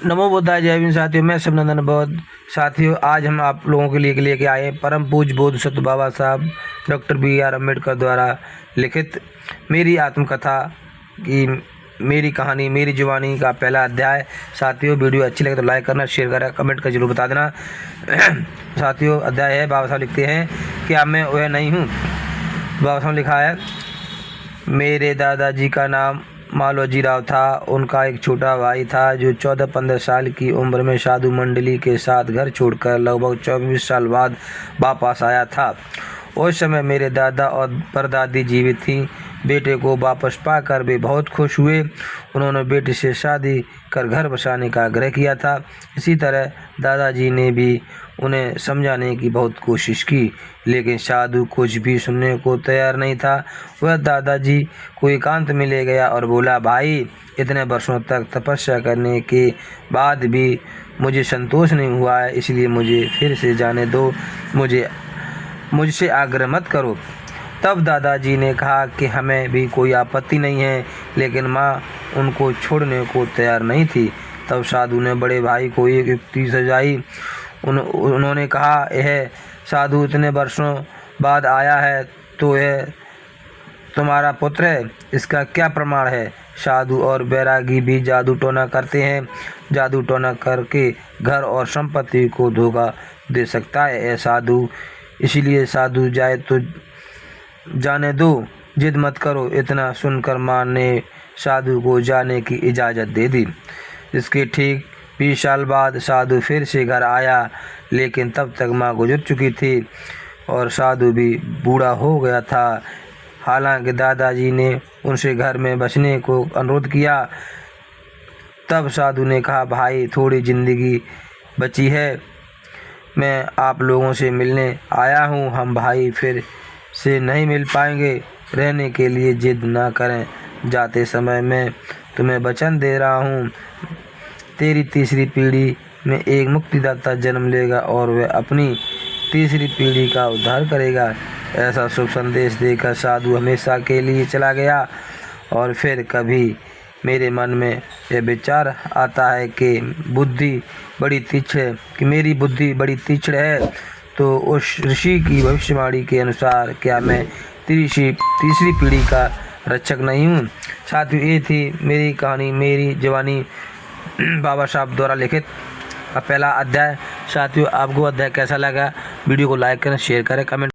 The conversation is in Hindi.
नमो बुद्धाय, जय भीम। साथियों, मैं शिवनंदन बौद्ध। साथियों, आज हम आप लोगों के लिए लेके आए परम पूज्य बोधिसत्व बाबा साहब डॉक्टर BR अम्बेडकर द्वारा लिखित मेरी आत्मकथा की मेरी कहानी मेरी जुबानी का पहला अध्याय। साथियों, वीडियो अच्छी लगे तो लाइक करना, शेयर करना, कमेंट कर जरूर बता देना। साथियों, अध्याय है, बाबा साहब लिखते हैं, क्या मैं वह नहीं हूँ। बाबा साहब लिखा है, मेरे दादाजी का नाम मालोजी राव था। उनका एक छोटा भाई था जो 14-15 साल की उम्र में साधु मंडली के साथ घर छोड़कर लगभग 24 साल बाद वापस आया था। उस समय मेरे दादा और परदादी जीवित थीं। बेटे को वापस पाकर वे बहुत खुश हुए। उन्होंने बेटे से शादी कर घर बसाने का आग्रह किया था। इसी तरह दादाजी ने भी उन्हें समझाने की बहुत कोशिश की, लेकिन साधु कुछ भी सुनने को तैयार नहीं था। वह दादाजी को एकांत में ले गया और बोला, भाई, इतने वर्षों तक तपस्या करने के बाद भी मुझे संतोष नहीं हुआ है, इसलिए मुझे फिर से जाने दो, मुझसे आग्रह मत करो। तब दादाजी ने कहा कि हमें भी कोई आपत्ति नहीं है, लेकिन माँ उनको छोड़ने को तैयार नहीं थी। तब साधु ने बड़े भाई को एक युक्ति सुझाई। उन्होंने कहा, यह साधु इतने वर्षों बाद आया है तो यह तुम्हारा पुत्र है, इसका क्या प्रमाण है। साधु और बैरागी भी जादू टोना करते हैं। जादू टोना करके घर और संपत्ति को धोखा दे सकता है यह साधु, इसलिए साधु जाए तो जाने दो, जिद मत करो। इतना सुनकर माँ ने साधु को जाने की इजाज़त दे दी। इसके ठीक 20 साल बाद साधु फिर से घर आया, लेकिन तब तक माँ गुजर चुकी थी और साधु भी बूढ़ा हो गया था। हालांकि दादाजी ने उनसे घर में बसने को अनुरोध किया। तब साधु ने कहा, भाई, थोड़ी ज़िंदगी बची है, मैं आप लोगों से मिलने आया हूँ। हम भाई फिर से नहीं मिल पाएंगे। रहने के लिए जिद ना करें। जाते समय मैं तुम्हें वचन दे रहा हूँ, तेरी तीसरी पीढ़ी में एक मुक्तिदाता जन्म लेगा और वह अपनी तीसरी पीढ़ी का उद्धार करेगा। ऐसा शुभ संदेश देकर साधु हमेशा के लिए चला गया। और फिर कभी मेरे मन में यह विचार आता है कि मेरी बुद्धि बड़ी तीक्ष्ण है, तो उस ऋषि की भविष्यवाणी के अनुसार क्या मैं तीसरी पीढ़ी का रक्षक नहीं हूँ। साथियों, ये थी मेरी कहानी मेरी जवानी बाबा साहब द्वारा लिखित पहला अध्याय। साथियों, आपको अध्याय कैसा लगा? वीडियो को लाइक करें, शेयर करें, कमेंट